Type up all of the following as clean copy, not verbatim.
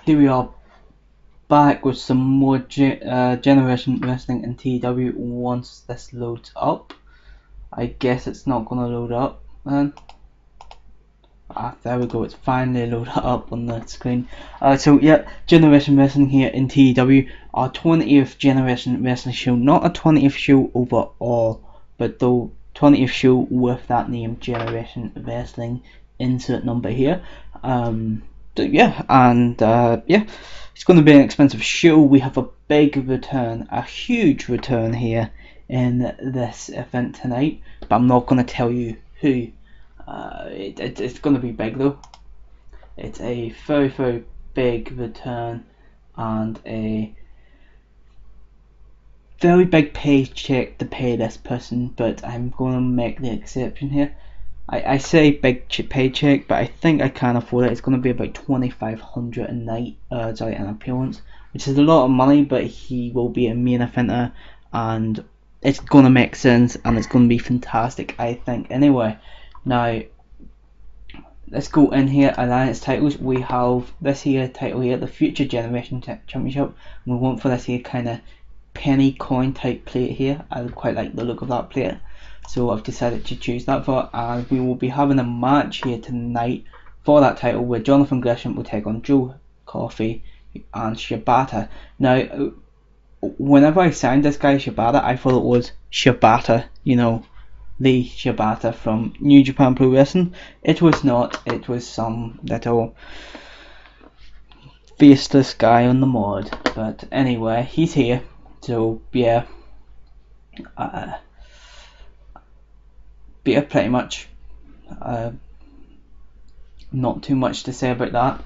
Here we are back with some more Generation Wrestling in TW once this loads up. I guess it's not gonna load up then. There we go, it's finally loaded up on the screen. So yeah, Generation Wrestling here in TW, our 20th Generation Wrestling show, not a 20th show overall, but the 20th show with that name, Generation Wrestling, insert number here. Yeah, it's going to be an expensive show. We have a big return, a huge return here in this event tonight, but I'm not going to tell you who. It's going to be big though. It's a very, very big return and a very big paycheck to pay this person, but I'm going to make the exception here. I say big paycheck, but I think I can afford it. It's going to be about 2,500 a night, an appearance, which is a lot of money, but he will be a main eventer, and it's going to make sense, and it's going to be fantastic, I think. Anyway, now let's go in here. Alliance titles. We have this here title here, the Future Generation Championship. We went for this here kind of penny coin type plate here. I quite like the look of that plate, so I've decided to choose that for, and we will be having a match here tonight for that title where Jonathan Gresham will take on Joe Coffey and Shibata. Now, whenever I signed this guy Shibata, I thought it was Shibata, you know, the Shibata from New Japan Pro Wrestling. It was not. It was some little faceless guy on the mod. But anyway, he's here. So yeah. Pretty much not too much to say about that.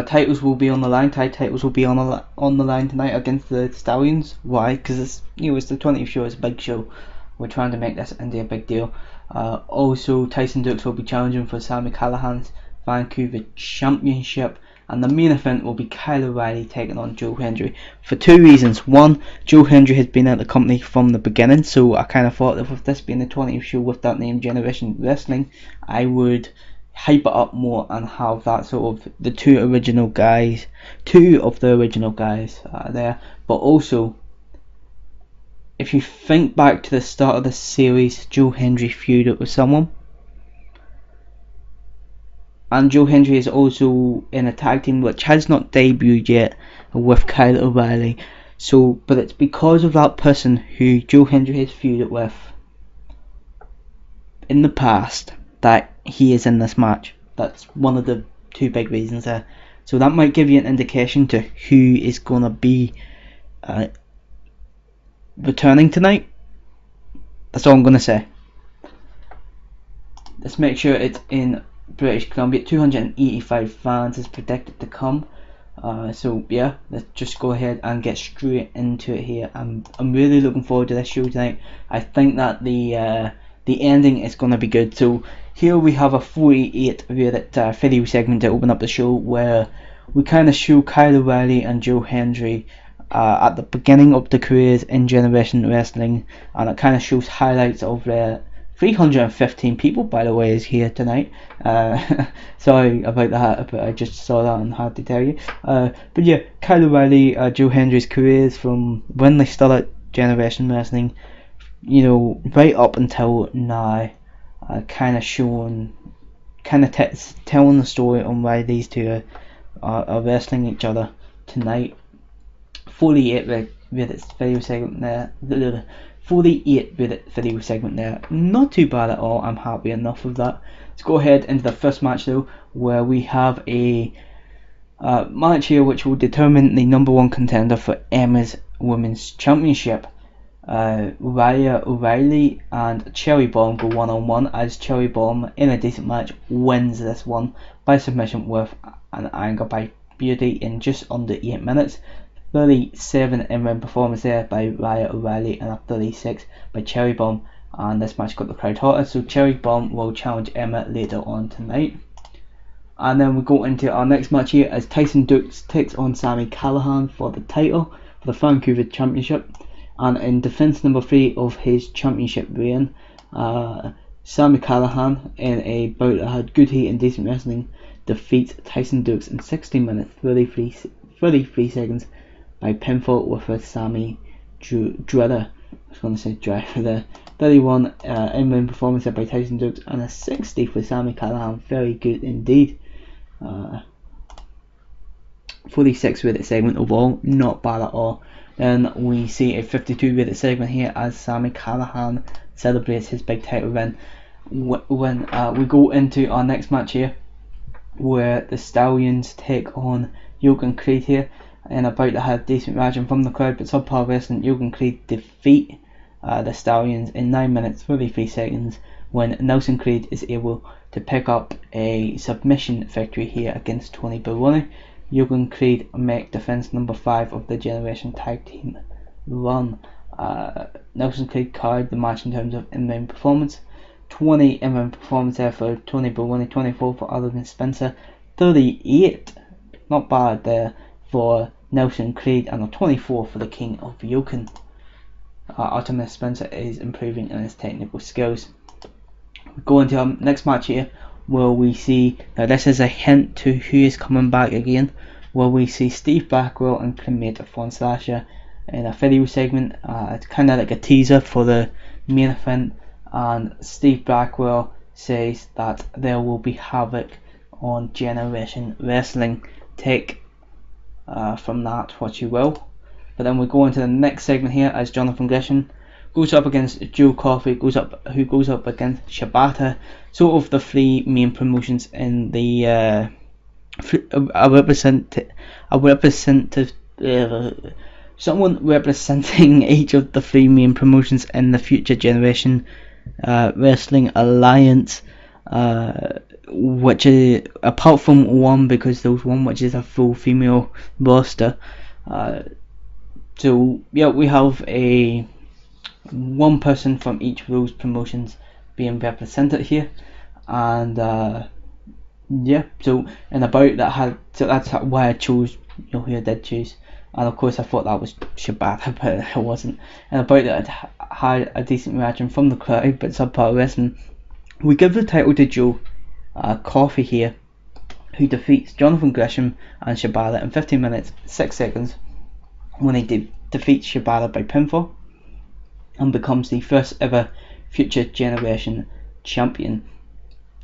Titles will be on the line. Titles will be on the line tonight against the Stallions. Why? Because it's the 20th show. It's a big show. We're trying to make this into a big deal. Also, Tyson Dux will be challenging for Sami Callihan's Vancouver Championship. And the main event will be Kyle O'Reilly taking on Joe Hendry for two reasons. One, Joe Hendry has been at the company from the beginning, so I kind of thought that with this being the 20th show with that name, Generation Wrestling, I would hype it up more and have that sort of two of the original guys there. But also, if you think back to the start of the series, Joe Hendry feuded with someone. And Joe Hendry is also in a tag team which has not debuted yet with Kyle O'Reilly. So, but it's because of that person who Joe Hendry has feuded with in the past that he is in this match. That's one of the two big reasons there. So that might give you an indication to who is going to be returning tonight. That's all I'm going to say. Let's make sure it's in British Columbia. 285 fans is predicted to come. So yeah, let's just go ahead and get straight into it here. I'm really looking forward to this show tonight. I think that the ending is going to be good. So here we have a 48 rated video segment to open up the show, where we kind of show Kyle O'Reilly and Joe Hendry at the beginning of their careers in Generation Wrestling, and it kind of shows highlights of their 315 people, by the way, is here tonight. Sorry about that, but I just saw that and had to tell you. But yeah, Kyle O'Reilly, Joe Hendry's careers from when they started Generation Wrestling, you know, right up until now, kind of showing, telling the story on why these two are wrestling each other tonight. 48 with video segment there. 48 video segment there. Not too bad at all. I'm happy enough with that. Let's go ahead into the first match though, where we have a match here which will determine the #1 contender for Emma's Women's Championship. Rhea O'Reilly and Cherry Bomb go one-on-one, as Cherry Bomb, in a decent match, wins this one by submission with an angle by Beauty in just under 8 minutes. 37 in-ring performance there by Rhea O'Reilly and a 36 by Cherry Bomb, and this match got the crowd hotter. So Cherry Bomb will challenge Emma later on tonight. And then we go into our next match here as Tyson Dux takes on Sami Callihan for the title for the Vancouver Championship, and in defense number 3 of his championship reign, Sami Callihan, in a bout that had good heat and decent wrestling, defeats Tyson Dukes in 16 minutes 33 seconds by pinfall with a Sami Driver. I was going to say driver there. 31 in-ring performance by Tyson Dukes, and a 60 for Sami Callihan. Very good indeed. 46 rated segment overall, not bad at all. Then we see a 52 rated segment here as Sami Callihan celebrates his big title win. When we go into our next match here, where the Stallions take on Yoke and Creed here, in a bout that had decent reaction from the crowd, but subpar wrestling. Yoke and Creed defeat the Stallions in 9 minutes 33 seconds when Nelson Creed is able to pick up a submission victory here against Tony Baroni. Yoke and Creed make defense number 5 of the Generation Tag Team run. Nelson Creed carried the match in terms of in-ring performance. 20 in-ring performance there for Tony Baroni, 24 for Alden Spencer, 38, not bad there for Nelson Creed, and a 24 for the King of Yoken. Artemis Spencer is improving in his technical skills. We go into our next match here, where we see, now this is a hint to who is coming back again, where we see Steve Blackwell and Cremate Von Slasher in a video segment. It's kind of like a teaser for the main event, and Steve Blackwell says that there will be havoc on Generation Wrestling. Take from that what you will. But then we go into the next segment here as Jonathan Gresham goes up against Joe Coffey, who goes up against Shibata. Sort of the three main promotions in the someone representing each of the three main promotions in the Future Generation Wrestling Alliance, which is, apart from one, because there was one which is a full female roster. So yeah, we have one person from each of those promotions being represented here, and yeah, so in a bout that had, so that's why I chose, who I did choose, and of course I thought that was Shibata, but it wasn't. In a bout that had a decent reaction from the crowd, but subpar wrestling, we give the title to Joe Coffey here, who defeats Jonathan Gresham and Shibata in 15 minutes 6 seconds when he defeats Shibata by pinfall, and becomes the first ever Future Generation champion.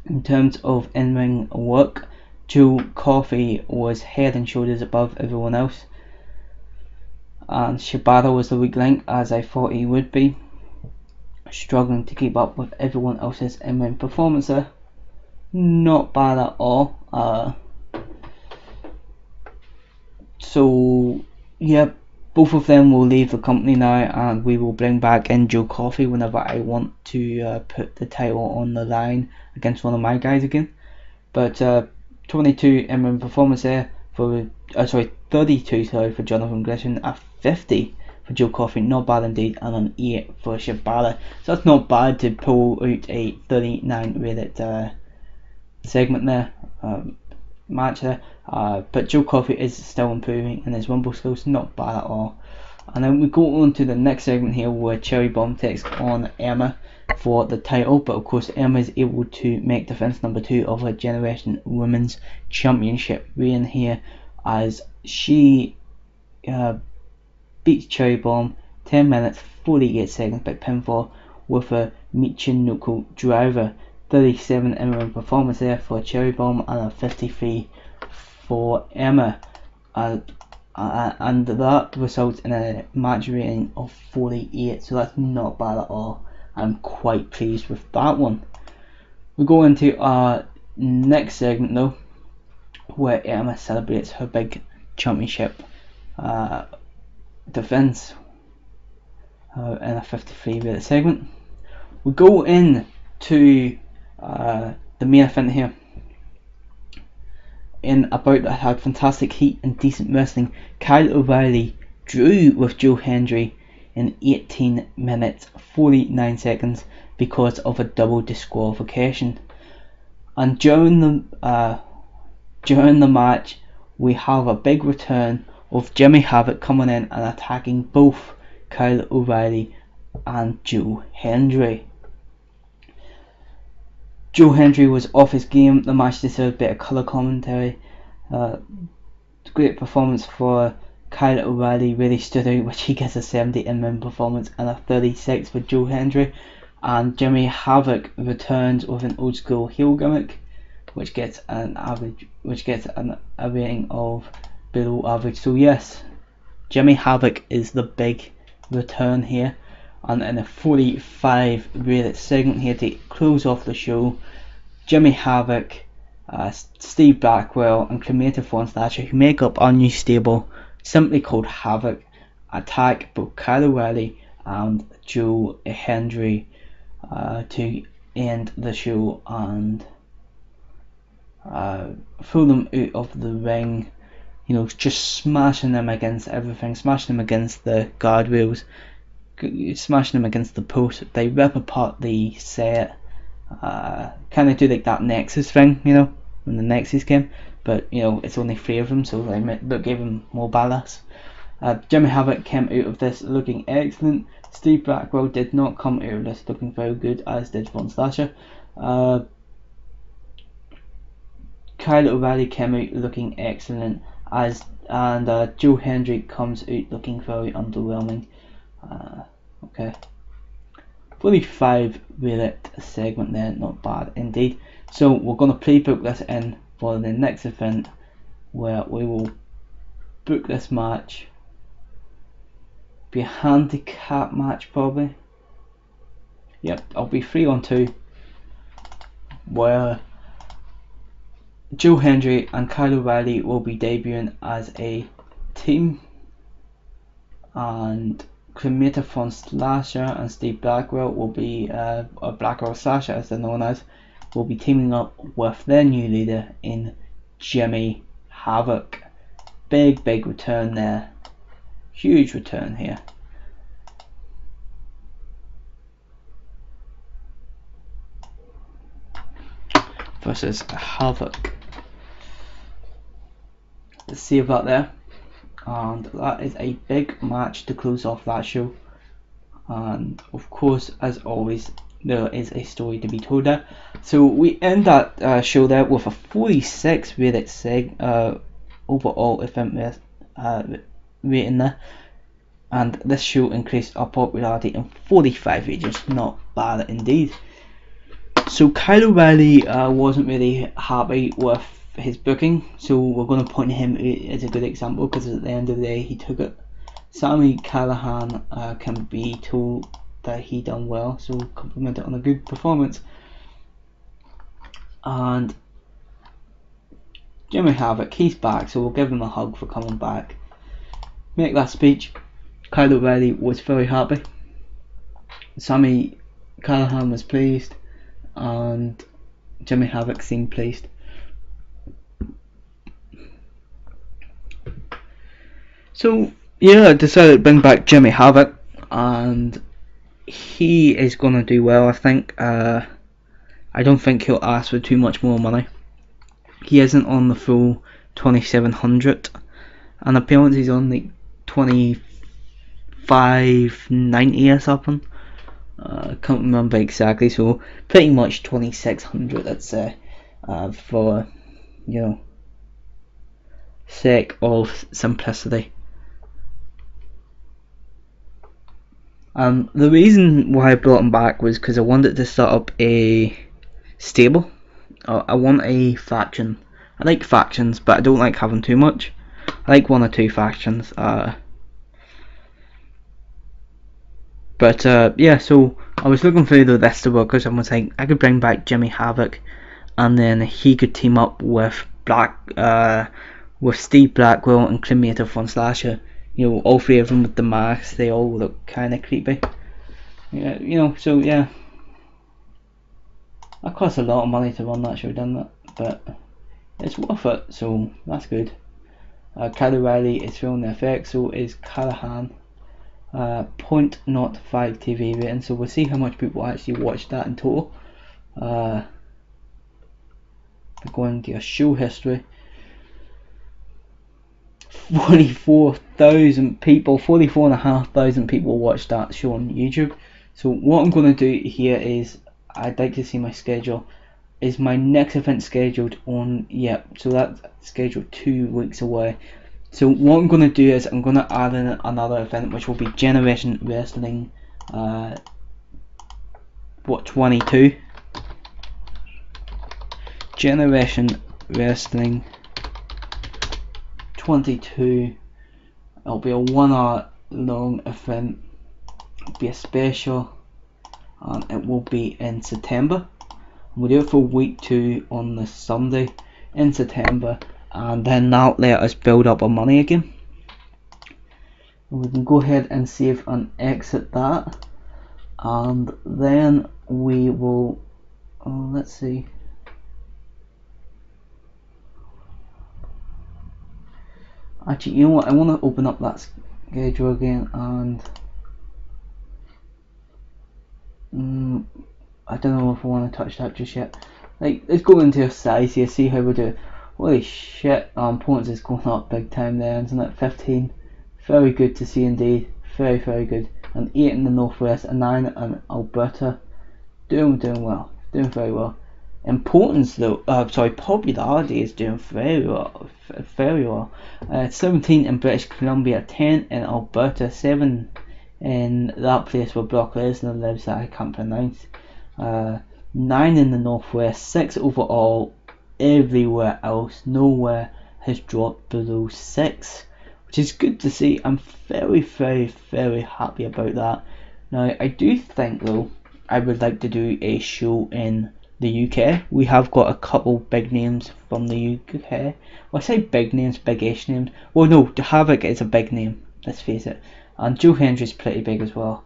In terms of in-ring work, Joe Coffey was head and shoulders above everyone else, and Shibata was the weak link, as I thought he would be, struggling to keep up with everyone else's in-ring performance there. Not bad at all. So yeah, both of them will leave the company now, and we will bring back in Joe Coffey whenever I want to put the title on the line against one of my guys again. But 22 in-ring performance there for 32 for Jonathan Gresham, a 50 for Joe Coffey, not bad indeed, and an 8 for Shibata. So that's not bad to pull out a 39 rated segment there, match there. But Joe Coffey is still improving in his rumble skills, not bad at all. And then we go on to the next segment here, where Cherry Bomb takes on Emma for the title, but of course Emma is able to make defense number 2 of her Generation Women's Championship reign here, as she beats Cherry Bomb 10 minutes 48 seconds by pinfall with a Michinoko driver. 37 in-ring performance there for Cherry Bomb, and a 53 for Emma, and that results in a match rating of 48, so that's not bad at all. I'm quite pleased with that one. We go into our next segment though, where Emma celebrates her big championship defense in a 53 rated segment. We go in to the main event here, in a bout that had fantastic heat and decent wrestling. Kyle O'Reilly drew with Joe Hendry in 18 minutes 49 seconds because of a double disqualification. And during the match, we have a big return of Jimmy Havoc coming in and attacking both Kyle O'Reilly and Joe Hendry. Joe Hendry was off his game. The match deserved better colour commentary. Great performance for Kyle O'Reilly, really stood out, which he gets a 70 in-ring performance and a 36 for Joe Hendry. And Jimmy Havoc returns with an old school heel gimmick, which gets a rating of below average. So yes, Jimmy Havoc is the big return here. And in a 45 rated segment here to close off the show, Jimmy Havoc, Steve Blackwell and Cremator Von Thatcher, who make up our new stable, simply called Havoc, attack both Kyle O'Reilly and Joe Hendry to end the show and throw them out of the ring, you know, just smashing them against everything, smashing them against the guardrails, smashing them against the post. They rip apart the set, kind of do like that Nexus thing, you know, when the Nexus came, but you know, it's only 3 of them, so they gave him more ballast. Jimmy Havoc came out of this looking excellent. Steve Blackwell did not come out of this looking very good, as did Von Thatcher. Kyle O'Reilly came out looking excellent, and Joe Hendry comes out looking very underwhelming. Okay, 45 rated segment there, not bad indeed. So we're going to pre-book this in for the next event, where we will book this match. Be a handicap match probably. Yep, I'll be 3-on-2, where Joe Hendry and Kyle O'Reilly will be debuting as a team, and Cremator Von Slasher and Steve Blackwell will be, or Blackwell Slasher as they're known as, will be teaming up with their new leader in Jimmy Havoc. Big return there. Huge return here. Versus Havoc. Let's see about there. And that is a big match to close off that show. And of course, as always, there is a story to be told there. So we end that show there with a 46 rated overall event rating there. And this show increased our popularity in 45 regions. Not bad indeed. So Kyle O'Reilly wasn't really happy with his booking, so we're going to point him as a good example, because at the end of the day he took it. Sami Callihan can be told that he done well, so complimented on a good performance. And Jimmy Havoc, he's back, so we'll give him a hug for coming back. Make that speech. Kyle O'Reilly was very happy. Sami Callihan was pleased, and Jimmy Havoc seemed pleased. So yeah, I decided to bring back Jimmy Havoc, and he is going to do well, I think. I don't think he'll ask for too much more money. He isn't on the full 2700, and apparently he's on like 2590 or something. I can't remember exactly, so pretty much 2600, I'd say, for, you know, sake of simplicity. The reason why I brought him back was because I wanted to set up a stable. I want a faction. I like factions, but I don't like having too much. I like 1 or 2 factions. But yeah, so I was looking through the list of workers and was like, I could bring back Jimmy Havoc, and then he could team up with Steve Blackwell and Cremator Von Slasher. You know, all 3 of them with the masks, they all look kind of creepy. Yeah, you know, so yeah. That cost a lot of money to run that show, didn't it? But it's worth it, so that's good. Kyle O'Reilly is feeling the effect, so is Callihan. 0.05 TV rating, so we'll see how much people actually watched that in total. Going to your show history. 44,000 people, 44,500 people watched that show on YouTube. So what I'm going to do here is, I'd like to see my schedule. is my next event scheduled on, so that's scheduled 2 weeks away. So what I'm going to do is I'm going to add in another event, which will be Generation Wrestling 22. Generation Wrestling 22. It'll be a 1 hour long event. It'll be a special, and it will be in September. We'll do it for week 2 on the Sunday in September, and then that'll let us build up our money again. We can go ahead and save and exit that, and then we will, let's see. Actually, you know what, I want to open up that schedule again, and I don't know if I want to touch that just yet. Like, let's go into a size here, see how we do. Holy shit, opponents is going up big time there, isn't it? 15, very good to see indeed, very good. And 8 in the Northwest, and 9 in Alberta, doing well, doing very well. Importance though, popularity is doing very well, 17 in British Columbia, 10 in Alberta, 7 in that place where Brock Lesnar lives that I can't pronounce, 9 in the Northwest, 6 overall. Everywhere else, nowhere has dropped below 6, which is good to see. I'm very happy about that. Now, I do think though, I would like to do a show in the UK. We have got a couple big names from the UK. Well, I say big names, big-ish names. Well, no, Havoc is a big name, let's face it. And Joe Hendry's pretty big as well.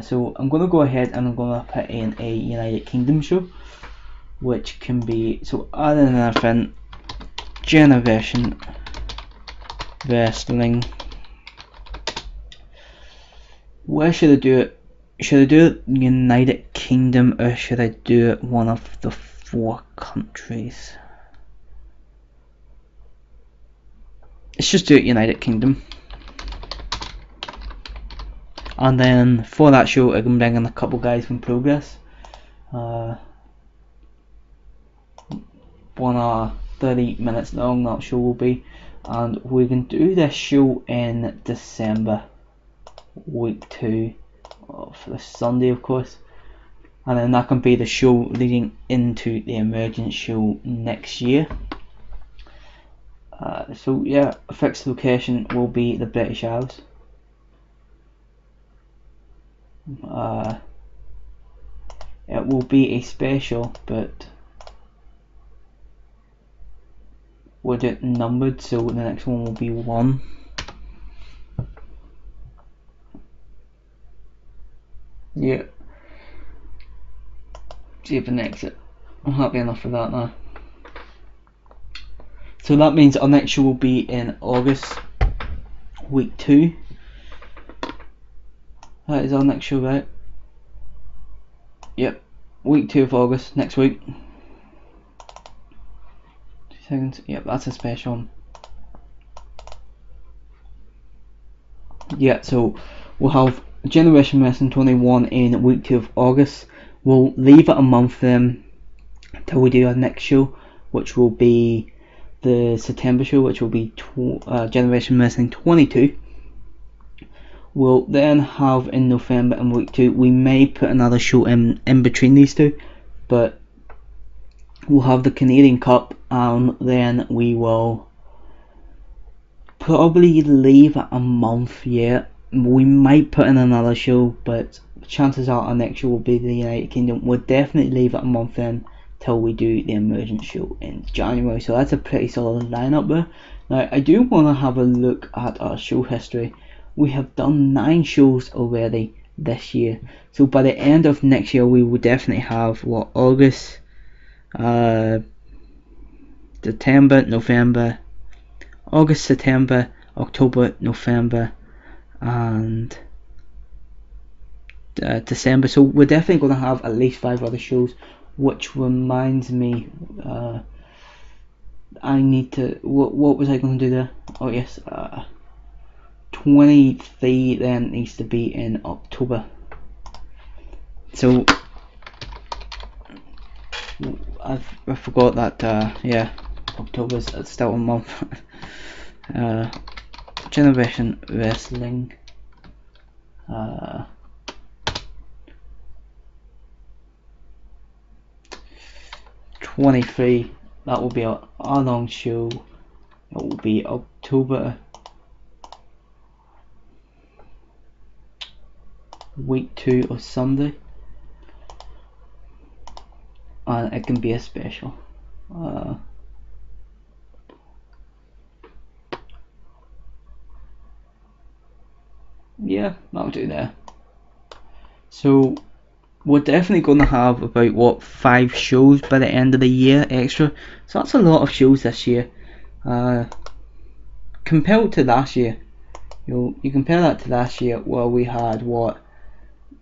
So I'm going to go ahead and I'm going to put in a United Kingdom show, which can be, so other than an event, Generation Wrestling. Where should I do it? Should I do it United Kingdom, or should I do it one of the 4 countries? Let's just do it United Kingdom. And then for that show I can bring in a couple guys from Progress. 1 hour 30 minutes long that show will be, and we can do this show in December, week 2 for the Sunday of course, and then that can be the show leading into the Emergence show next year. So yeah, a fixed location will be the British Isles. It will be a special, but we'll do it numbered, so the next one will be 1. Yeah. Save and exit. I'm happy enough for that now. So that means our next show will be in August, week 2. That is our next show, right? Yep, week 2 of August, next week. 2 seconds. Yep, that's a special one. Yeah, so we'll have Generation Wrestling 21 in week 2 of August. We'll leave it a month then until we do our next show, which will be the September show, which will be Generation Wrestling 22. We'll then have in November in week 2, we may put another show in between these two, but we'll have the Canadian Cup, and then we will probably leave it a month yet. We might put in another show, but chances are our next show will be the United Kingdom. We'll definitely leave it a month then till we do the Emergence show in January. So that's a pretty solid lineup there. Now I do want to have a look at our show history. We have done 9 shows already this year. So by the end of next year we will definitely have what, August, September, November, August, September, October, November, and December. So we're definitely going to have at least 5 other shows, which reminds me, I need to, what was I going to do there? Oh yes, 23 then needs to be in October. So I forgot that. Yeah, October's still a month. Generation Wrestling. 23. That will be a long show. It will be October week 2 of Sunday, and it can be a special. Yeah, that'll do there. So we're definitely going to have about 5 shows by the end of the year extra. So that's a lot of shows this year. Compared to last year, you compare that to last year where we had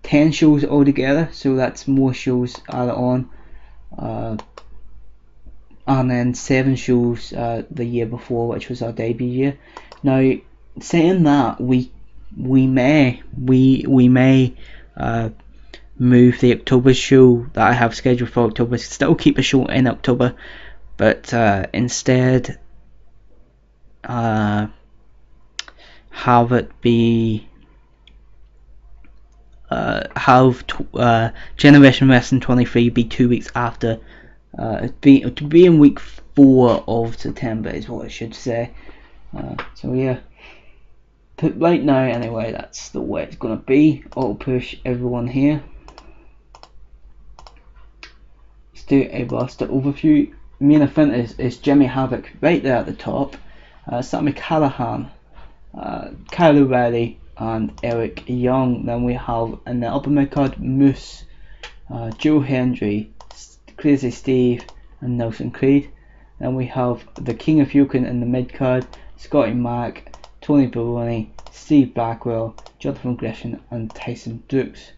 10 shows altogether. So that's more shows added on. And then 7 shows the year before, which was our debut year. Now, saying that, we may move the October show that I have scheduled for October, still keep a show in October, but instead have it be Generation Wrestling 23 be 2 weeks after, to be in week 4 of September is what I should say. So yeah, right now anyway, that's the way it's gonna be. I'll push everyone here. Let's do a blaster overview. Main event is Jimmy Havoc right there at the top. Sami Callihan, Kyle O'Reilly and Eric Young. Then we have in the upper mid card Moose, Joe Hendry, Crazy Steve and Nelson Creed. Then we have the King of Yukon in the mid card, Scotty Mack, Tony Baroni, Steve Blackwell, Jonathan Gresham and Tyson Dukes.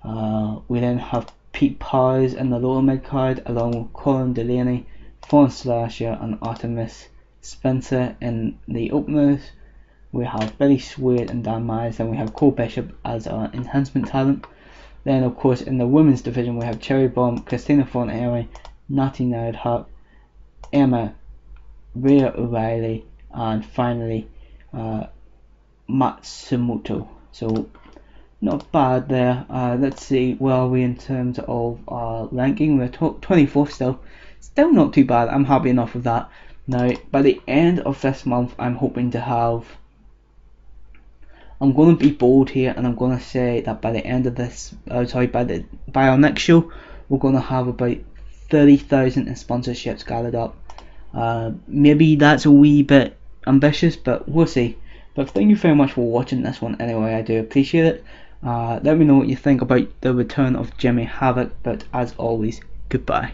We then have Pete Powers in the lower mid card along with Colin Delaney, Fawn Slasher and Artemis Spencer in the openers. We have Billy Swade and Dan Myers. Then we have Cole Bishop as our enhancement talent. Then of course in the women's division we have Cherry Bomb, Christina Fontaine, Natty Neidhart, Emma, Rhea O'Reilly and finally Matsumoto. So not bad there. Let's see where are we in terms of our ranking. We're 24th still not too bad. I'm happy enough with that. Now by the end of this month I'm hoping to have, I'm going to be bold here and I'm going to say that by the end of this, by our next show, we're going to have about 30,000 in sponsorships gathered up. Maybe that's a wee bit ambitious, but we'll see. But thank you very much for watching this one anyway, I do appreciate it. Let me know what you think about the return of Jimmy Havoc, but as always, goodbye.